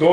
2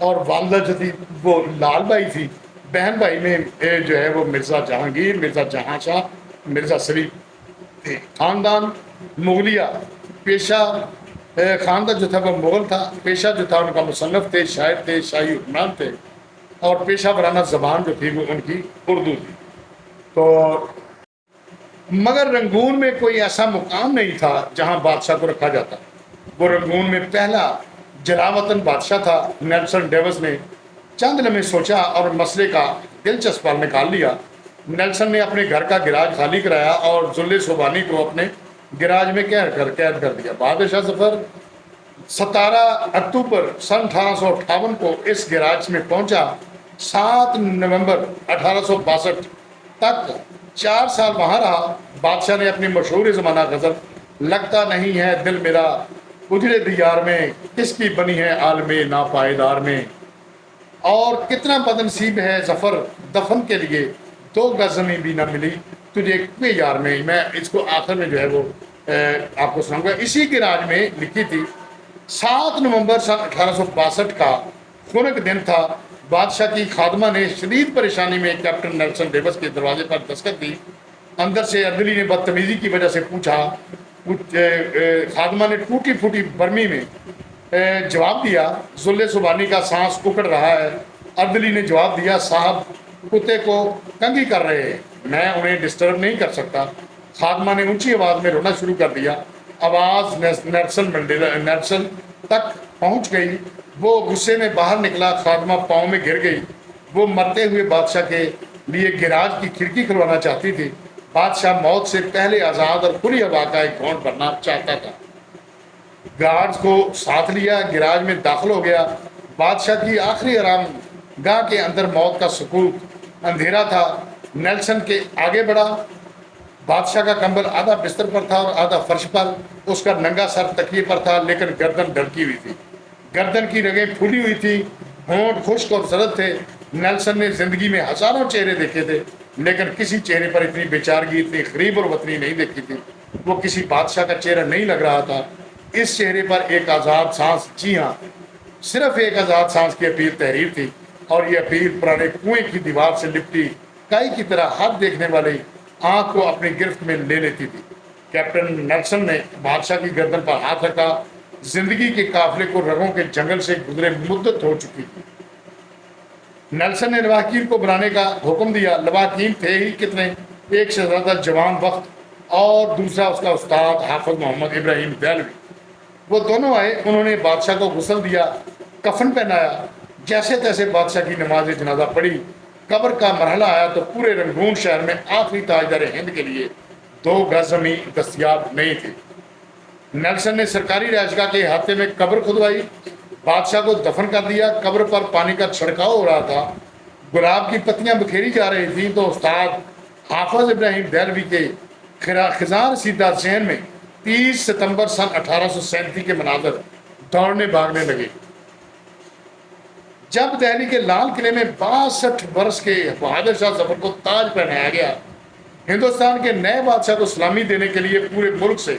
اور والدہ جو تھی وہ لال بھائی تھی، بہن بھائی میں جو ہے وہ مرزا جہانگیر، مرزا جہاں شاہ، مرزا شریف تھے۔ خاندان مغلیہ پیشہ خاندان جو تھا وہ مغل تھا، پیشہ جو تھا ان کا مصنف تھے، شاعر تھے، شاہی حکمران تھے، اور پیشہ ورانہ زبان جو تھی وہ ان کی اردو تھی۔ تو مگر رنگون میں کوئی ایسا مقام نہیں تھا جہاں بادشاہ کو رکھا جاتا۔ وہ رنگون میں پہلا جلاوطن بادشاہ تھا۔ نیلسن ڈیوس نے چند لمحے سوچا اور مسئلے کا دلچسپ حل نکال لیا۔ نیلسن نے اپنے گھر کا گراج خالی کرایا اور ذل سوبانی کو اپنے گراج میں قید کر دیا۔ بہادر شاہ ظفر 17 اکتوبر سن 1858 کو اس گراج میں پہنچا۔ 7 نومبر 1862 تک 4 سال وہاں رہا۔ بادشاہ نے اپنی مشہور زمانہ غزل لگتا نہیں ہے دل میرا اجڑے دیار میں، کس کی بنی ہے عالم ناپائیدار میں، اور کتنا بدنصیب ہے ظفر دفن کے لیے 2 گز زمین بھی نہ ملی تجھے کوئی یار میں۔ میں اس کو آخر میں جو ہے وہ آپ کو سناؤں گا۔ اسی گراج میں لکھی تھی۔ 7 نومبر سن 1862 کا خنک دن تھا۔ بادشاہ کی خادمہ نے شدید پریشانی میں کیپٹن نیلسن ڈیوس کے دروازے پر دستک دی۔ اندر سے عدلی نے بدتمیزی کی وجہ سے پوچھا۔ خادمہ نے ٹوٹی پھوٹی برمی میں جواب دیا، ذل سبحانی کا سانس اکڑ رہا ہے۔ عدلی نے جواب دیا، صاحب کتے کو کنگھی کر رہے ہیں، میں انہیں ڈسٹرب نہیں کر سکتا۔ خادمہ نے اونچی آواز میں رونا شروع کر دیا۔ آواز نیلسن تک پہنچ گئی۔ وہ غصے میں باہر نکلا۔ خادمہ پاؤں میں گر گئی۔ وہ مرتے ہوئے بادشاہ کے لیے گراج کی کھڑکی کھلوانا چاہتی تھی۔ بادشاہ موت سے پہلے آزاد اور کھلی ہوا کا ایک گھونٹ بھرنا چاہتا تھا۔ گارڈز کو ساتھ لیا، گراج میں داخل ہو گیا۔ بادشاہ کی آخری آرام گاہ کے اندر موت کا سکوت، اندھیرا تھا۔ نیلسن کے آگے بڑھا۔ بادشاہ کا کمبل آدھا بستر پر تھا اور آدھا فرش پر۔ اس کا ننگا سر تکیے پر تھا، لیکن گردن ڈھلکی ہوئی تھی۔ گردن کی رگیں پھولی ہوئی تھی، ہونٹ خشک اور زرد تھے۔ نیلسن نے زندگی میں ہزاروں چہرے دیکھے تھے، لیکن کسی چہرے پر اتنی بیچارگی، اتنی غریب اور وطنی نہیں دیکھی تھی۔ وہ کسی بادشاہ کا چہرہ نہیں لگ رہا تھا۔ اس چہرے پر ایک آزاد سانس، جی ہاں صرف ایک آزاد سانس کی اپیل تحریر تھی، اور یہ اپیل پرانے کنویں کی دیوار سے لپٹی کائی کی طرح ہر دیکھنے والی آنکھ کو اپنی گرفت میں لے لیتی تھی۔ کیپٹن نیلسن نے بادشاہ کی گردن پر ہاتھ رکھا۔ زندگی کے قافلے کو رگوں کے جنگل سے گزرے مدت ہو چکی تھی۔ نیلسن نے لواحقین کو بلانے کا حکم دیا۔ لواحقین تھے ہی کتنے، ایک شہزادہ جوان بخت اور دوسرا اس کا استاد حافظ محمد ابراہیم دہلوی۔ وہ دونوں آئے۔ انہوں نے بادشاہ کو غسل دیا، کفن پہنایا، جیسے تیسے بادشاہ کی نماز جنازہ پڑھی۔ قبر کا مرحلہ آیا تو پورے رنگون شہر میں آخری تاجدار ہند کے لیے 2 گز زمین دستیاب نہیں تھی۔ نیلسن نے سرکاری رہائشگاہ کے احاطے میں قبر کھدوائی، بادشاہ کو دفن کر دیا۔ قبر پر پانی کا چھڑکاؤ ہو رہا تھا، گلاب کی پتیاں بکھیری جا رہی تھیں، تو استاد حافظ ابراہیم دہلوی کے خزاں رسیدہ ذہن میں 30 ستمبر سن 1837 کے مناظر دوڑنے بھاگنے لگے۔ جب دہلی کے لال قلعے میں 62 برس کے بہادر شاہ ظفر کو تاج پہنایا گیا، ہندوستان کے نئے بادشاہ کو سلامی دینے کے لیے پورے ملک سے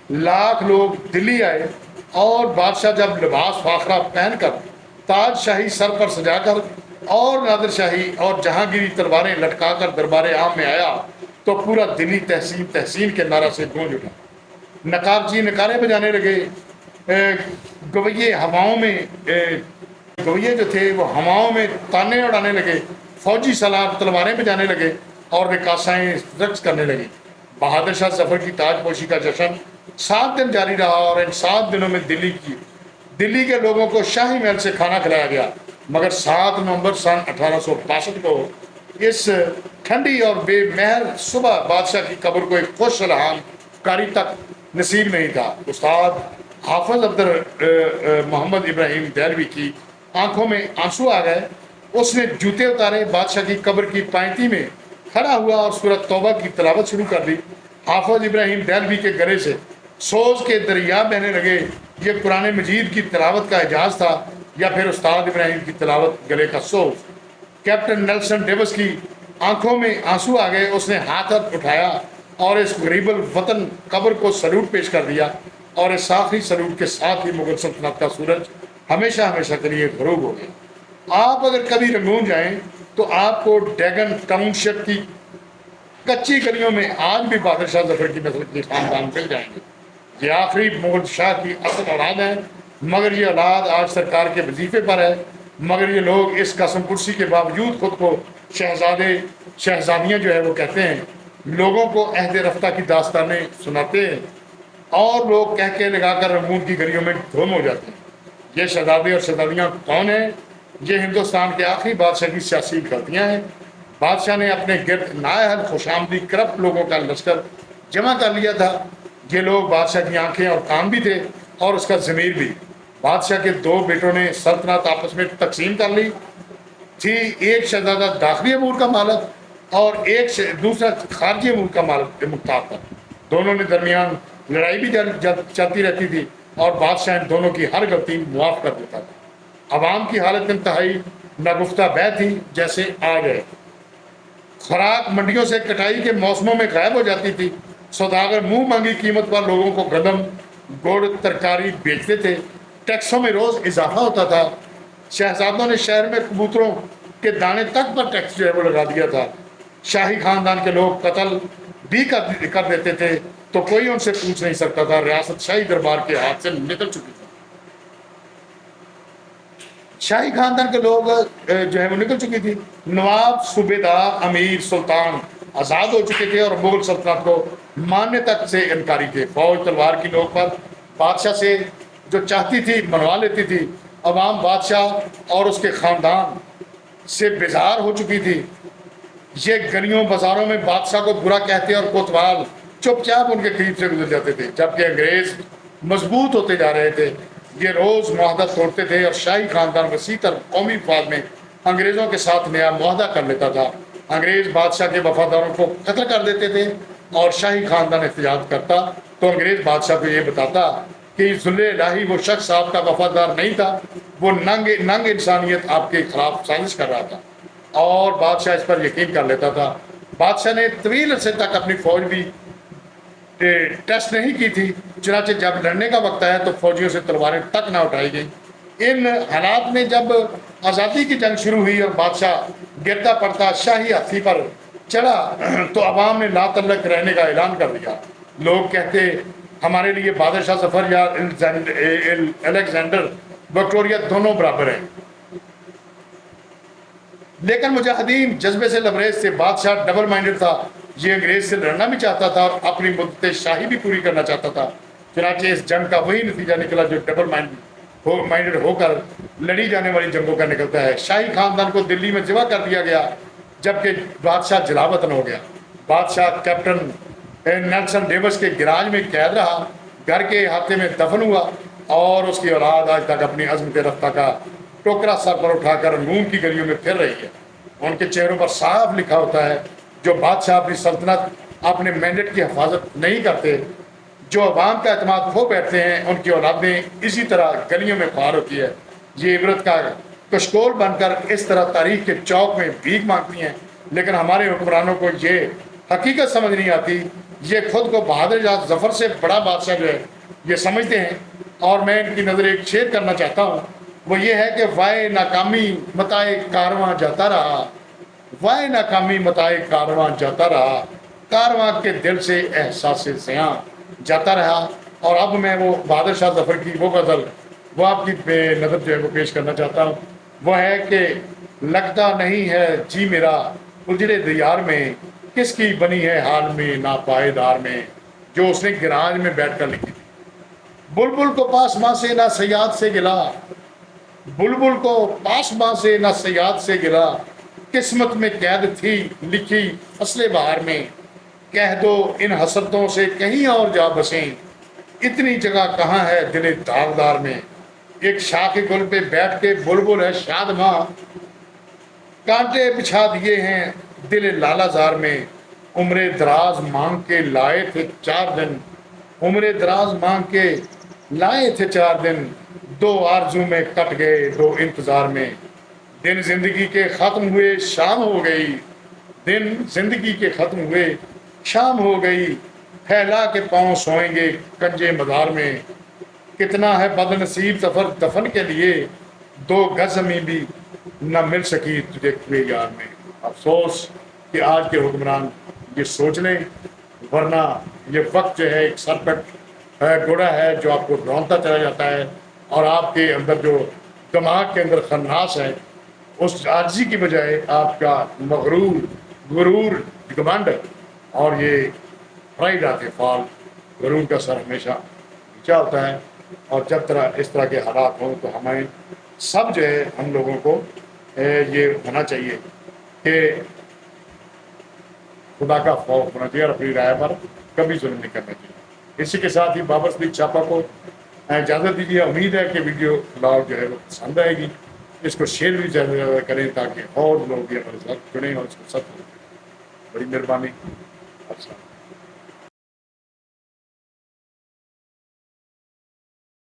لاکھ لوگ دلی آئے، اور بادشاہ جب لباس فاخرہ پہن کر، تاج شاہی سر پر سجا کر اور نادر شاہی اور جہانگیری تلواریں لٹکا کر دربار عام میں آیا تو پورا دلی تحسین تحسین کے نعرہ سے گونج اٹھا۔ نقارچی نکارے بجانے لگے، گویے ہواؤں میں گویے جو تھے وہ ہواؤں میں تانے اڑانے لگے، فوجی سالار تلواریں بجانے لگے اور رقاصائیں رقص کرنے لگی۔ بہادر شاہ ظفر کی تاج پوشی کا جشن 7 دن جاری رہا، اور ان 7 دنوں میں دلی کے لوگوں کو شاہی محل سے کھانا کھلایا گیا۔ مگر 7 نومبر سن 1862 کو اس ٹھنڈی اور بے مہر صبح بادشاہ کی قبر کو ایک خوش الہام کاری تک نصیب نہیں تھا۔ استاد حافظ محمد ابراہیم دہلوی کی آنکھوں میں آنسو آ گئے۔ اس نے جوتے اتارے، بادشاہ کی قبر کی پائنتی میں کھڑا ہوا اور سورۃ توبہ کی تلاوت شروع کر دی۔ حافظ ابراہیم دہلوی کے گلے سے سوز کے دریا بہنے لگے۔ یہ قرآن مجید کی تلاوت کا اعجاز تھا یا پھر استاد ابراہیم کی تلاوت گلے کا سوز؟ کیپٹن نیلسن ڈیوس کی آنکھوں میں آنسو آ گئے۔ اس نے ہاتھ اٹھایا اور اس غریب الوطن قبر کو سلوٹ پیش کر دیا، اور اس آخری سلوٹ کے ساتھ ہی مغل سلطنت کا سورج ہمیشہ ہمیشہ کے لیے غروب ہو گیا۔ آپ اگر کبھی رنگون جائیں تو آپ کو ڈیگن ٹاؤن شپ کی کچی گلیوں میں آج بھی بہادر شاہ ظفر کی نسل کے خاندان مل جائیں گے. یہ آخری مغل شاہ کی اصل اولاد ہے، مگر یہ اولاد آج سرکار کے وظیفے پر ہے. مگر یہ لوگ اس قسم کرسی کے باوجود خود کو شہزادے شہزادیاں جو ہے وہ کہتے ہیں. لوگوں کو عہد رفتہ کی داستانیں سناتے ہیں اور لوگ کہہ کے لگا کر رنگون کی گلیوں میں دھوم ہو جاتے ہیں. یہ شہزادے اور شہزادیاں کون ہیں؟ یہ ہندوستان کے آخری بادشاہ کی سیاسی غلطیاں ہیں. بادشاہ نے اپنے گرد نااہل خوش آمدی کرپٹ لوگوں کا لشکر جمع کر لیا تھا. یہ لوگ بادشاہ کی آنکھیں اور کان بھی تھے اور اس کا ضمیر بھی. بادشاہ کے دو بیٹوں نے سلطنت آپس میں تقسیم کر لی تھی. ایک شہزادہ داخلی امور کا مالک اور ایک دوسرا خارجی امور کا مالک مختار تھا. دونوں نے درمیان لڑائی بھی چلتی رہتی تھی اور بادشاہ ان دونوں کی ہر غلطی معاف کر دیتا تھا. عوام کی حالت انتہائی ناگفتہ بہ تھی. جیسے آ گئے خوراک منڈیوں سے کٹائی کے موسموں میں غائب ہو جاتی تھی. سوداگر منہ مانگی قیمت پر لوگوں کو گندم گڑ ترکاری بیچتے تھے. ٹیکسوں میں روز اضافہ ہوتا تھا. شہزادوں نے شہر میں کبوتروں کے دانے تک پر ٹیکس جو ہے وہ لگا دیا تھا. شاہی خاندان کے لوگ قتل بھی کر دیتے تھے تو کوئی ان سے پوچھ نہیں سکتا تھا. ریاست شاہی دربار کے ہاتھ سے نکل چکی تھی. شاہی خاندان کے لوگ جو ہے وہ نکل چکی تھی. نواب صوبے دار امیر سلطان آزاد ہو چکے تھے اور مغل سلطنت کو ماننے تک سے انکاری تھے. فوج تلوار کی نوک پر بادشاہ سے جو چاہتی تھی منوا لیتی تھی. عوام بادشاہ اور اس کے خاندان سے بیزار ہو چکی تھی. یہ گلیوں بازاروں میں بادشاہ کو برا کہتے اور کوتوال چپ چاپ ان کے قریب سے گزر جاتے تھے. جبکہ انگریز مضبوط ہوتے جا رہے تھے. یہ روز معاہدہ توڑتے تھے اور شاہی خاندان وسیع تر قومی فوج میں انگریزوں کے ساتھ نیا معاہدہ کر لیتا تھا. انگریز بادشاہ کے وفاداروں کو قتل کر دیتے تھے اور شاہی خاندان احتجاج کرتا تو انگریز بادشاہ کو یہ بتاتا کہ ذل الہی وہ شخص آپ کا وفادار نہیں تھا، وہ ننگ انسانیت آپ کے خلاف سازش کر رہا تھا، اور بادشاہ اس پر یقین کر لیتا تھا. بادشاہ نے طویل عرصے تک اپنی فوج بھی ٹیسٹ نہیں کی تھی. چنانچہ جب لڑنے کا وقت آیا تو فوجیوں سے تلواریں تک نہ اٹھائی گئیں. ان حالات میں جب آزادی کی جنگ شروع ہوئی اور بادشاہ گرتا پڑتا شاہی ہاتھی پر چڑھا تو عوام نے لا تعلق رہنے کا اعلان کر دیا. لوگ کہتے ہمارے لیے بہادر شاہ ظفر یا الیگزینڈر وکٹوریہ دونوں برابر ہیں. لیکن مجاہدین جذبے سے لبریز تھے. بادشاہ ڈبل مائنڈڈ تھا. یہ انگریز سے لڑنا بھی چاہتا تھا اور اپنی مدت شاہی بھی پوری کرنا چاہتا تھا. چنانچہ اس جنگ کا وہی نتیجہ نکلا جو ڈبل مائنڈڈ ہو کر لڑی جانے والی جنگوں کا نکلتا ہے. شاہی خاندان کو دلی میں ذبح کر دیا گیا جبکہ بادشاہ جلا وطن ہو گیا. بادشاہ کیپٹن نیلسن ڈیوس کے گراج میں قید رہا، گھر کے احاطے میں دفن ہوا اور اس کی اولاد آج تک اپنی عظمت رفتہ کا ٹوکرا سر پر اٹھا کر رنگون کی گلیوں میں پھر رہی ہے. ان کے چہروں پر صاف لکھا ہوتا ہے جو بادشاہ اپنی سلطنت اپنے مینڈیٹ کی حفاظت نہیں کرتے، جو عوام کا اعتماد کھو بیٹھتے ہیں، ان کی اولادیں اسی طرح گلیوں میں خوار ہوتی ہے. یہ عبرت کا کشکول بن کر اس طرح تاریخ کے چوک میں بھیک مانگتی ہیں. لیکن ہمارے حکمرانوں کو یہ حقیقت سمجھ نہیں آتی. یہ خود کو بہادر شاہ ظفر سے بڑا بادشاہ جو ہے یہ سمجھتے ہیں. اور میں ان کی نظر ایک شعر کرنا چاہتا ہوں. وہ یہ ہے کہ وائے ناکامی متائے کارواں جاتا رہا، وائے ناکامی متائے کارواں جاتا رہا، کارواں کے دل سے احساس زیاں جاتا رہا. اور اب میں وہ بہادر شاہ ظفر کی وہ غزل وہ آپ کی بے نظر جو ہے وہ پیش کرنا چاہتا ہوں. وہ ہے کہ لگتا نہیں ہے جی میرا اجڑے دیار میں، کس کی بنی ہے حال میں ناپائیدار میں، جو اس نے گراج میں بیٹھ کر لکھی تھی. بلبل کو پاس ماں سے نہ صیاد سے گلا، بلبل کو پاس ماں سے نہ صیاد سے گلا، قسمت میں قید تھی لکھی فصل بہار میں، کہہ دو ان حسرتوں سے کہیں اور جا بسیں، اتنی جگہ کہاں ہے دل داغدار میں. ایک شاخ گل پہ بیٹھ کے بلبل ہے شاد ماں، کانٹے بچھا دیے ہیں دل لالا زار میں، عمر دراز مانگ کے لائے تھے 4 دن، عمر دراز مانگ کے لائے تھے 4 دن، 2 آرزو میں کٹ گئے 2 انتظار میں. دن زندگی کے ختم ہوئے شام ہو گئی، دن زندگی کے ختم ہوئے شام ہو گئی، پھیلا کے پاؤں سوئیں گے کنجے مزار میں. کتنا ہے بد نصیب سفر دفن کے لیے، دو گز زمین بھی نہ مل سکی تجھے کوئی یار میں، افسوس کہ آج کے حکمران یہ سوچ لیں، ورنہ یہ وقت جو ہے ایک سرپٹ گھوڑا ہے جو آپ کو ڈھونڈتا چلا جاتا ہے، اور آپ کے اندر جو دماغ کے اندر خناس ہے اس عاجزی کی بجائے آپ کا غرور گمنڈ اور یہ پرائڈ آتے فال، غرور کا سر ہمیشہ نیچا ہوتا ہے۔ اور جب اس طرح کے حالات ہوں تو ہمیں سب جو ہے ہم لوگوں کو یہ ہونا چاہیے کہ خدا کا خوف ہونا چاہیے اور اپنی رائے پر کبھی ظلم نہیں کرنا چاہیے۔ اسی کے ساتھ ہی بابر صدیق چھاپا کو اجازت دیجیے، امید ہے کہ ویڈیو بلاگ جو ہے وہ پسند آئے گی، اس کو شیئر بھی زیادہ سے زیادہ کریں تاکہ اور لوگ بھی ہمارے ساتھ جڑیں اور اس کو سب بڑی مہربانی۔ السلام